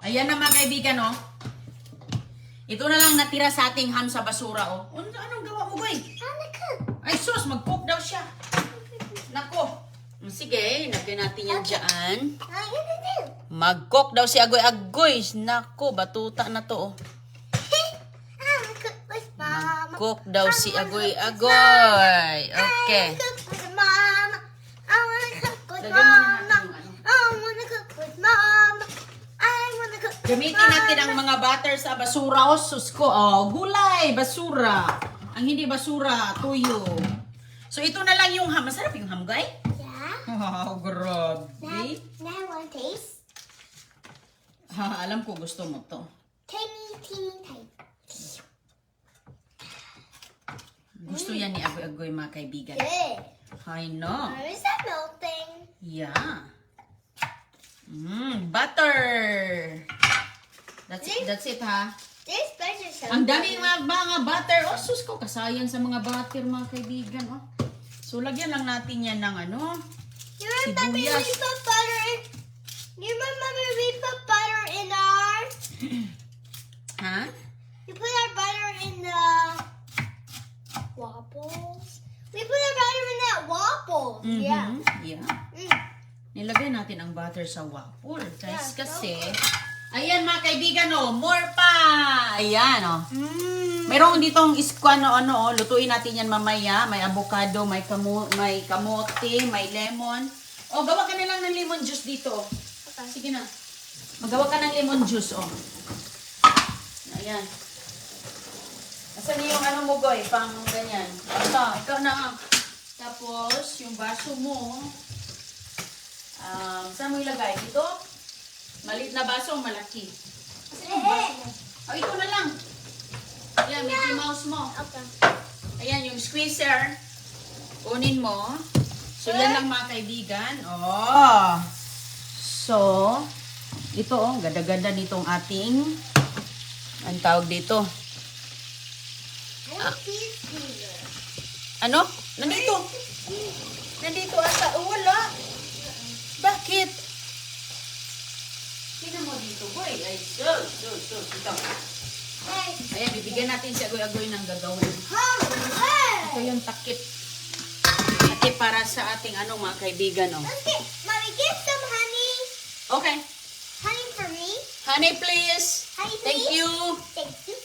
Ayan na mga kaibigan, oh. Ito na lang natira sa ating ham sa basura, oh. Anong gawa mo, boy? Ay, sus, mag-cook daw siya. Nako. Sige, lagyan natin yan dyan. Mag-cook daw si Agoy-Agoy. Nako, batuta na to, oh. Mag-cook daw si Agoy-Agoy. Okay. Gamitin natin ang mga butter sa basura. Oh, sus ko. Oh, gulay, basura. Ang hindi basura, tuyo. So, ito na lang yung ham. Masarap yung ham, guy? Yeah. Wow, grabe. Now I want to taste. Ha, alam ko gusto mo to. Teeny type. Gusto yan ni Agoy-Agoy, mga kaibigan. Good. I know. Is that melting? Yeah. Butter. That's it, ha? This butter so Ang daming mga butter. Oh, sus ko, kasayan sa mga butter, mga kaibigan. Oh. So, lagyan lang natin yan ng ano. You remember we Sibuyas. put butter? You remember we put butter in our? Ha? You put our butter in the waffles. We put our butter in that waffle. Yeah. Yeah. Mm. Nilagay natin ang butter sa waffle. Guys, Yeah, kasi, ayan mga kaibigan, oh, more pa! Ayan, oh. Mm. Mayroon ditong iskwan, ano, lutuin natin yan mamaya. May avocado, may kamote, may lemon. Oh, gawa ka na lang ng lemon juice dito. Okay. Sige na. Magawa ka ng lemon juice, oh. Ayan. Asan yung ano mo, boy? Pang ganyan. Ito, ikaw na. Tapos, yung baso mo, saan mo ilagay? Dito? Maliit na baso o malaki? Asan yung baso mo? Oh, ito na lang. Ayan, Mickey Mouse mo. Okay. Ayan, yung squeezer. Kunin mo. So, yan lang mga kaibigan. Oh. So, ito oh, ganda-ganda nitong ating, ang tawag dito. Ano? Nandito. Nandito ata. Oh, wala. Bakit? Tingnan mo dito, boy. Ay, sus. Ito. Ayan, bibigyan natin si Agoy-Agoy ng gagawin. Ito yung takip. Takip para sa ating ano, mga kaibigan, oh. Okay, Mommy, get some honey. Okay. Honey for me. Honey, please. Honey, Thank please. you. Thank you.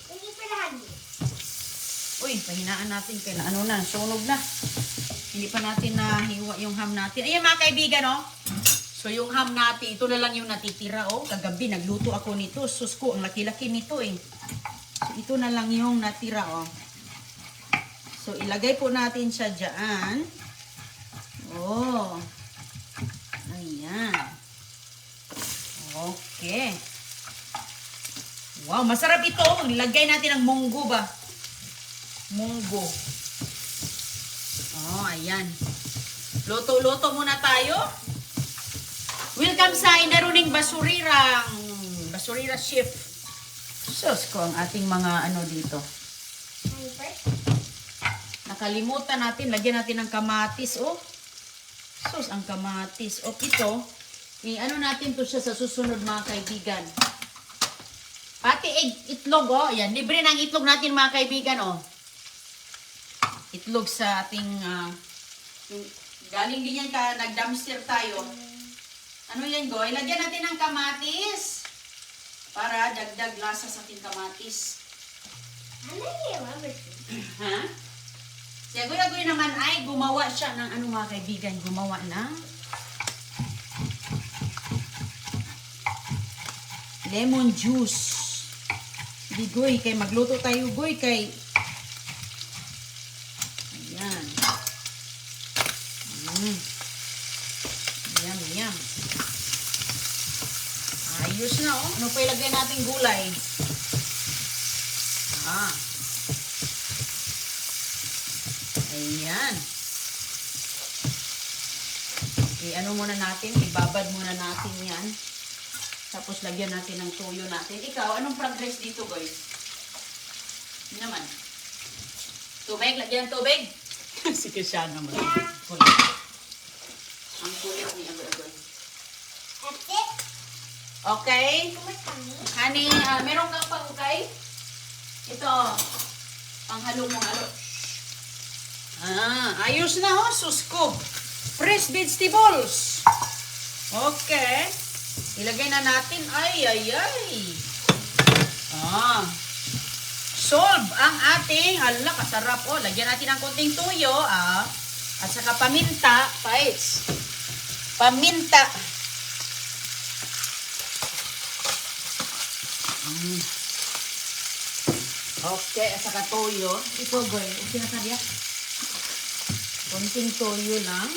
Thank you for the honey. Uy, pahinaan natin. Kaya ano na, sunog na. Hindi pa natin nahiwa yung ham natin. Ayan mga kaibigan, oh. So yung ham natin, ito na lang yung natitira, oh. Kagabi, nagluto ako nito. Sus ko, ang laki-laki nito, eh. So ito na lang yung natira, oh. So ilagay po natin siya dyan. Oh. Ayan. Okay. Wow, masarap ito. Nilagay natin ang munggo ba? Munggo. Oh, ayan. Luto-luto muna tayo. Welcome sa Inaruning Basurirang. Basurira Chef. Sus ko ang ating mga ano dito. Honey first. Nakalimutan natin. Lagyan natin ng kamatis. Oh. Sus, ang kamatis. O ito. Ano natin to siya sa susunod mga kaibigan. Pati itlog. Oh. Ayan. Libre ng itlog natin mga kaibigan. Oh. Itlog sa ating galing din yan ka nag-dumpster tayo. Ano yan, Goy? Lagyan natin ng kamatis para dagdag lasa sa ating kamatis. I'm making a rubber tree. Ha? Si Agoy-Agoy naman ay gumawa siya ng ano mga kaibigan, gumawa ng lemon juice. Di Goy, kay magluto tayo, Goy, kay ayan. Yum. Ayos na, oh. Ano pa ilagay natin gulay? Ayan. Ano muna natin, ibabad muna natin yan. Tapos lagyan natin ng tuyo natin. Ikaw, anong progress dito, guys? Ano naman? Tubig? Lagyan ng tubig? Sige siya naman. Yeah. Ang kulit ni Agoy-Agoy. That's it. Okay? Honey, meron kang pangukay? Ito, panghalo mo halo. Ayos na ho, sus ko. Fresh vegetables. Okay. Ilagay na natin. Ay. Solve ang ating, ala, kasarap. Oh, lagyan natin ng konting tuyo, at saka paminta. Pais. Paminta. Okay, at saka toyo. Ito, boy. Okay na kaya. Konting toyo lang.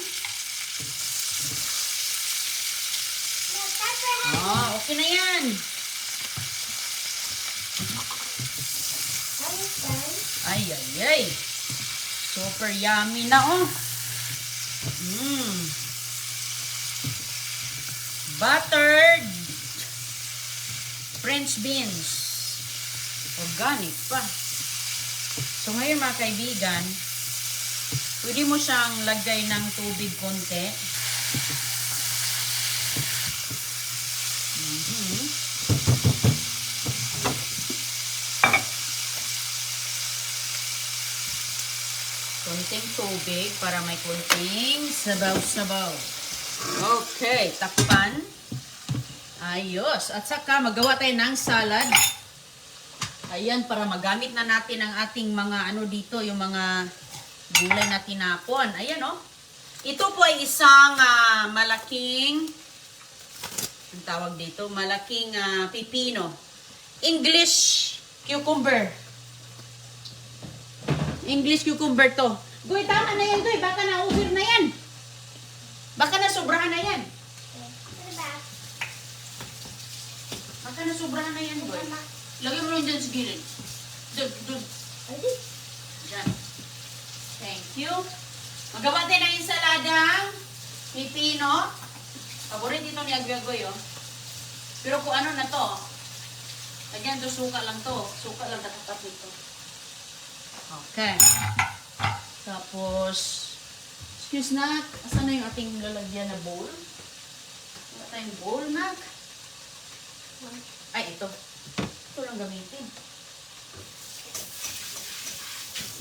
Okay na yan. Ay. Super yummy na, oh. Buttered French beans. Organic pa. So ngayon mga kaibigan, pwede mo siyang lagay ng tubig konti. Konting tubig para may konting sabaw-sabaw. Okay, takpan. Ayos. At saka magawa tayo ng salad. Ayan, para magamit na natin ang ating mga dito, yung mga gulay na tinapon. Ayan, oh. Ito po ay isang malaking, ang tawag dito, malaking pipino. English cucumber. English cucumber to. Goy, tama na yan, Goy. Baka na-over na yan. Baka na-sobrahan na yan. Baka na-sobrahan na yan, Goy. Lagyan mo rin dyan sa gilid. Doon. Dyan. Thank you. Magawa din ang insaladang pipino. Paborit ito ni Agyagoy, oh. Pero kung ano na to, lagyan to, suka lang to. Suka lang katapat nito. Okay. Tapos, excuse nak, asan na yung ating lalagyan na bowl? Wala tayong bowl, nak. Ay, ito. Ito lang gamitin.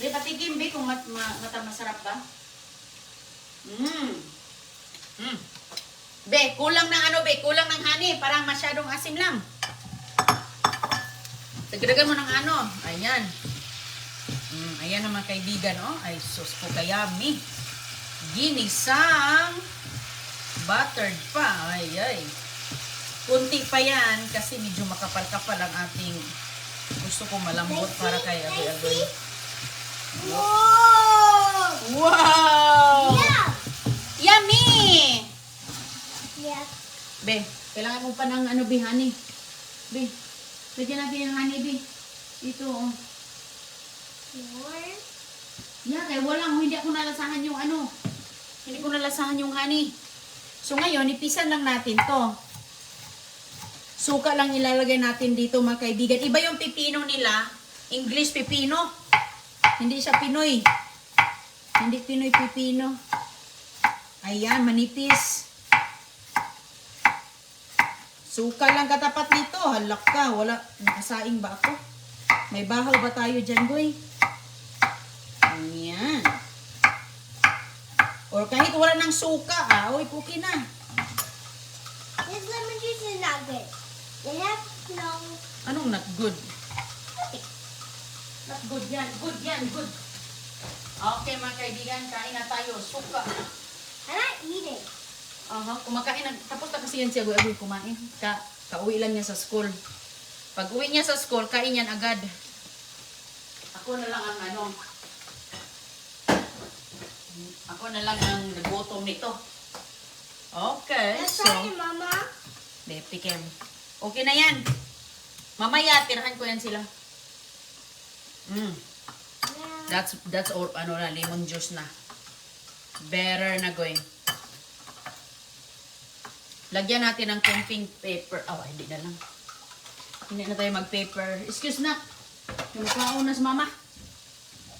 Di, patikim, be, kung masarap ba? Be, kulang ng kulang ng honey. Parang masyadong asim lang. Dagdagan mo ng Ayan. Ayan ang mga kaibigan, oh. Ay, sus po kayami. Ginisang buttered pa. Ay. Kunti pa yan kasi medyo makapal-kapal ang ating gusto ko malambot para kay Agoy. Wow! Yeah. Yummy! Yeah. Be, kailangan mo pa ng honey. Be, lagyan natin yung honey, be. Ito, oh. More. Yeah, kaya hindi ako nalasahan yung Hindi ko nalasahan yung honey. So ngayon, ipisan lang natin to. Suka lang ilalagay natin dito, mga kaibigan. Iba yung pipino nila. English pipino. Hindi siya Pinoy. Hindi Pinoy pipino. Ayan, manipis. Suka lang katapat nito. Halak ka. Wala. Nakasaing ba ako? May bahaw ba tayo dyan, boy? Ayan. Or kahit wala ng suka, okay na. This lemon juice is not good. They have no. Anong not good? Not good yan. Good yan, good. Okay, mga kaibigan, kain na tayo. Suka. I'm not eating. Kumakain na. Tapos na kasi yan siya, Agoy, kumain. Kauwi lang niya sa school. Pag uwi niya sa school, kain yan agad. Ako na lang ang Ako na lang ang nagutom nito. Okay, Let's so. try it, Mama. Pikem. Okay na yan. Mamaya, tirahan ko yan sila. Yeah. That's all, lemon juice na. Better na going. Lagyan natin ng camping paper. Hindi na lang. Hindi na tayo mag-paper. Excuse na. Kumakaon na si mama.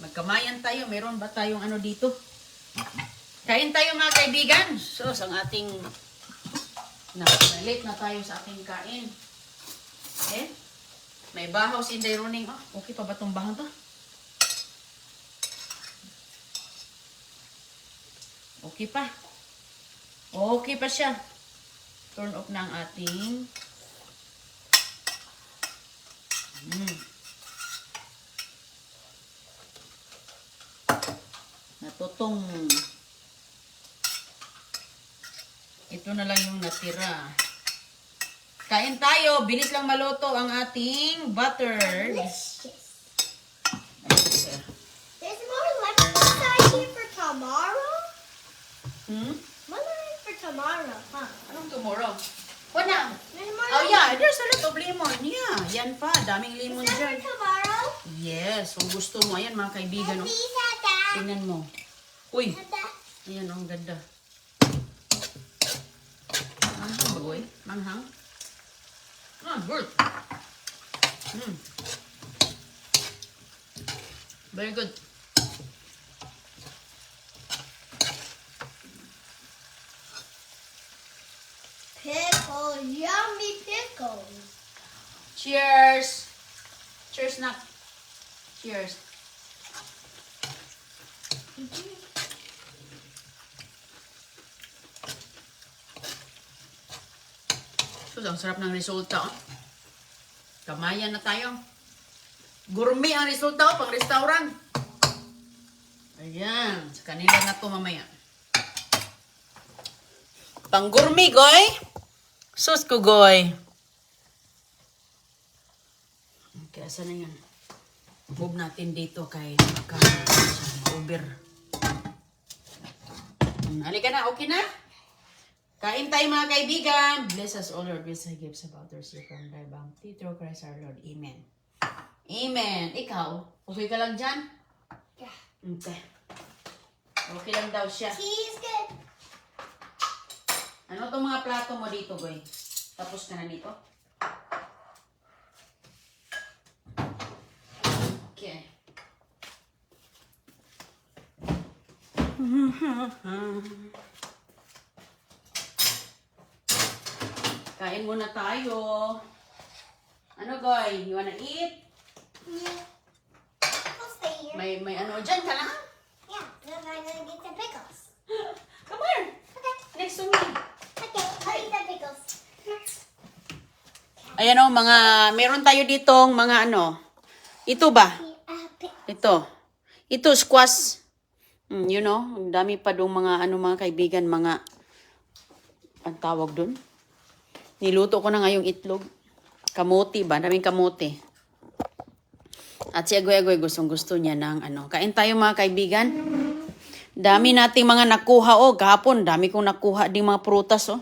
Magkamayan tayo. Meron ba tayong dito? Kain tayo, mga kaibigan. So, ang ating Late na tayo sa ating kain. Eh? May bahaw si Inday Roning. Ah, okay pa ba itong bahaw to? Okay pa. Okay pa siya. Turn off na ang ating natutong. Ito na lang yung natira. Kain tayo. Bilis lang maluto ang ating butter. Delicious. There's more lemon inside here for tomorrow? More lemon for tomorrow, huh? Anong tomorrow? Wala. There's more Oh lemon. yeah, there's a lot of lemon. Yeah, yan pa. Daming lemon Is that dyan. for tomorrow? Yes, kung gusto mo. Ayan mga kaibigan. Oh. Please have that. Tingnan mo. Uy, Have that. ayan oh, ang ganda. Manghang bagoy? Manghang? Ah, good. Very good. Pickles, yummy pickles. Cheers! Cheers na. Cheers. So, ang sarap ng resulta. Oh. Kamayan na tayo. Gourmet ang resulta oh, pang restaurant. Ayan. Sa kanila na to mamaya. Pang gourmet, goy. Sus ko, goy. Okay, asa na yan? Move natin dito kay over. Halika na, okay na? Kain tayo mga kaibigan. Bless us all our gifts and gifts about our sick from thy bounty through Christ our Lord. Amen. Amen. Ikaw, okay ka lang dyan? Yeah. Okay. Okay lang daw siya. Cheese good. Ano itong mga plato mo dito, boy? Tapos ka na dito? Okay. Kain muna tayo. Ano, Goy? You wanna eat? Yeah. I'll stay here. May ano dyan ka lang? Yeah, then I'm gonna get the pickles. Come here. Okay. Next to me. Okay, I'll eat the pickles. Ayan o, meron tayo ditong mga ano. Ito ba? Ito. Ito, squash. You know, ang dami pa dong mga mga kaibigan, mga, ang tawag dun. Niluto ko na ngayong itlog. Kamote ba? Daming kamote. At si Agoy gustong-gusto niya ng Kain tayo mga kaibigan. Dami nating mga nakuha kahapon. Dami kong nakuha ding mga prutas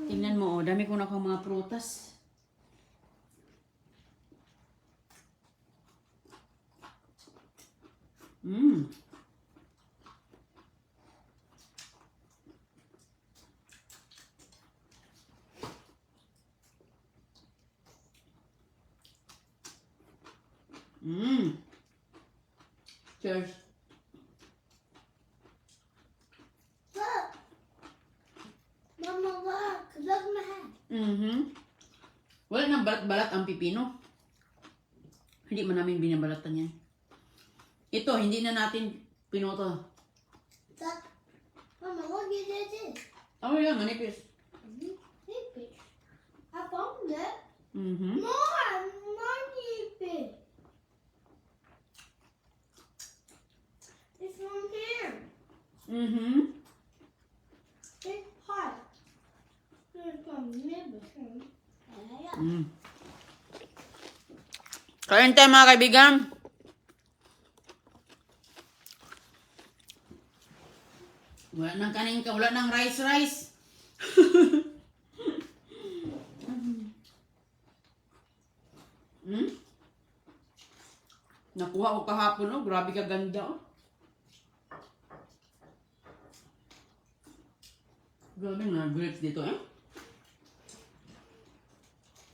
Tingnan mo dami kong nakuha mga prutas. Cheers. Look. Mama, look. Look my hand. Wala nang balat-balat ang pipino. Hindi man namin binabalatan yan. Ito, hindi na natin pinuto. Look. Mama, look at this. Oh, yeah, manipis. Nippies. I found it. Mhm. More nippies. It's from here. Mhm. It's hot. It's from nippies. Kain tayo mga kaibigan. Wala nang kanin ka, wala nang rice. Nakuha ko kahapon grabe ka ganda Grabe na grapes dito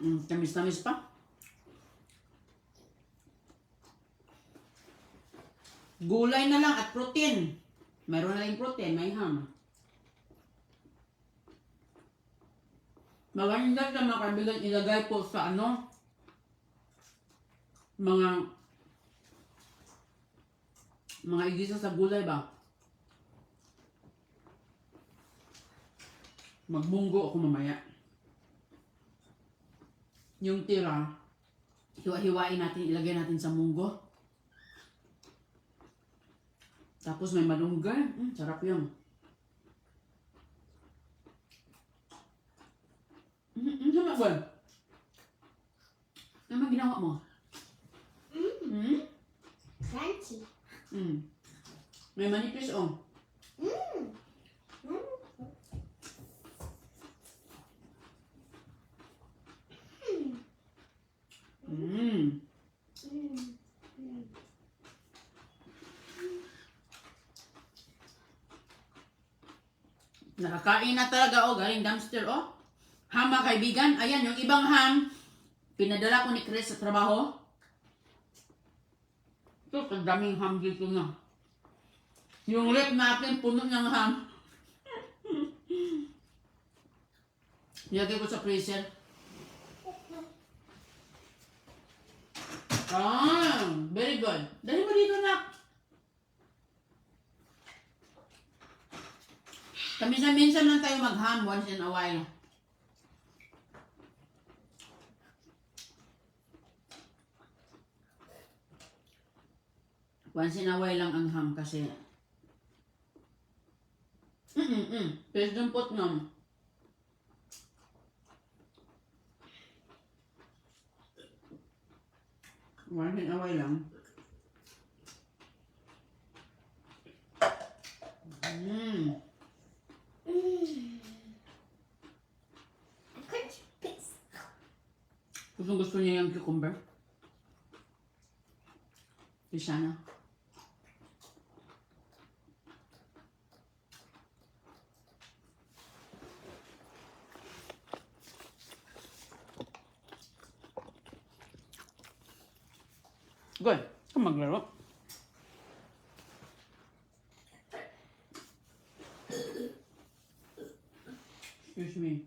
tamis-tamis pa. Gulay na lang at protein. Mayroon na lang protein, may ham. Maganda siya mga kaibigan, ilagay po sa ano, mga igisa sa gulay ba? Magbunggo ako mamaya. Yung tira, hiwa-hiwain natin, ilagay natin sa munggo. Tapos may malunggay. Sarap yun. Sama ba? Ano ginawa mo? Crunchy. May manipis oh. Mm. Mm. Mm. Mm. Nakakain na talaga oh, galing dumpster oh. Ham mga kaibigan, ayan yung ibang ham. Pinadala ko ni Chris sa trabaho. Ito, kadaming ham dito na. Yung rep natin, puno ng ham. Nilagay ko sa freezer. Very good. Dali mo dito na. Minsan lang tayo mag-ham once in a while. Once in a while lang ang ham kasi. Pwede yung pot nom. Once in a while lang. Crunchy piece. Gusto niya yung cucumber. Isa na. Good. Kung maglaro. Excuse me.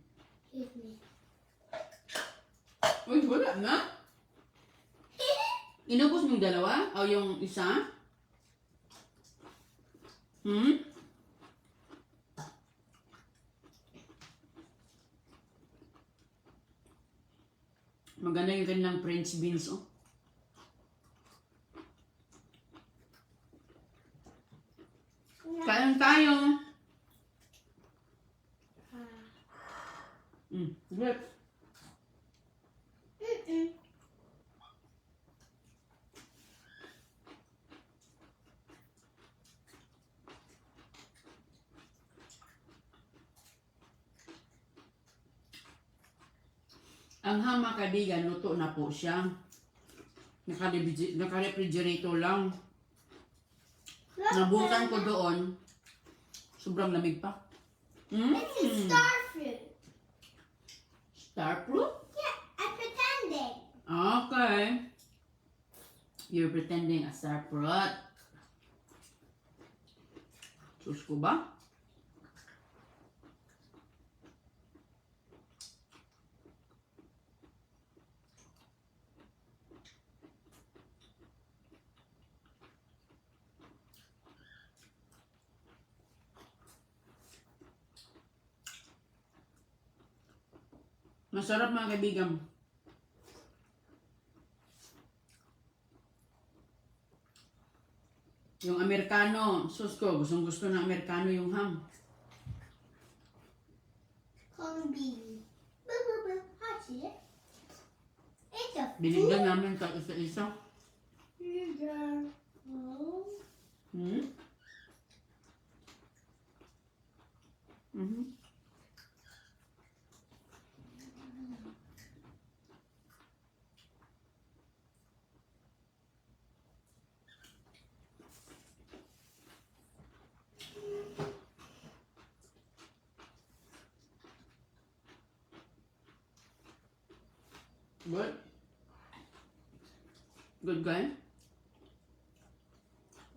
Excuse me. Uy, wala na. Inubos mo yung dalawa? O yung isa? Maganda yung kanilang French beans, oh. Kain tayo. Good. Ang ham mga kaibigan, luto na po siya. Naka-refrigerator lang. Nabutan ko doon. Sobrang lamig pa. It's a star fruit. Star fruit? Yeah, I'm pretending. Okay. You're pretending a star fruit. Sus ko ba? Masarap mga kaibigan. Yung Amerikano, sus ko, gustong gusto ng Amerikano yung ham. Kong bean. How's it? It's a Binigyan namin sa isa-isa. Oh. Good? Good guy?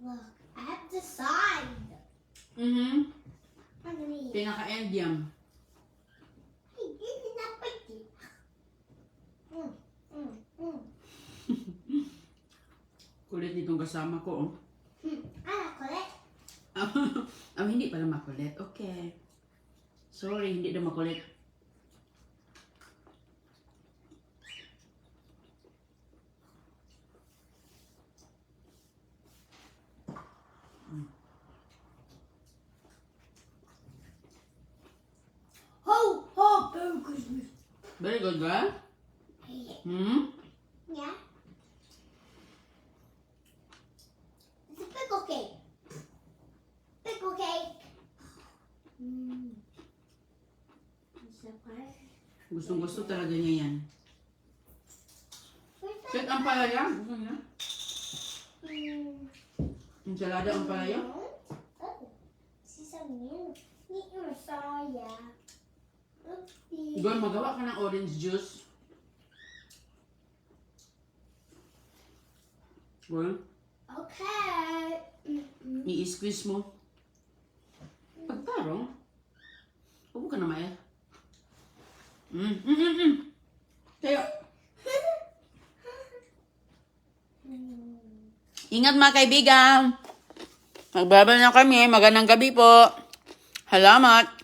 Look, I have the side. Mm-hmm. Underneath. Pinaka-end yam. Hey, this is not my itong kasama ko, oh. Collect. Hindi pala makulit. Okay. Sorry, hindi daw makulit. Ho, ho, Merry Christmas. Very good, girl. Hmm? Yeah. It's a pickle cake. Pickle cake. Is that what? Gustong-gusto talaga niya yan. Where's that? Set ang palaya. Gusto niya? Mm, Ensalada ang palaya. no. Oh, this is so new. Meet your Messiah. Oopsie. Girl, magawa ka ng orange juice. Girl, Okay. i-squeeze mo. Pagtarong. Huwag ka na maya. Tayo. Ingat mga kaibigan. Magbabal na kami. Magandang gabi po. Salamat.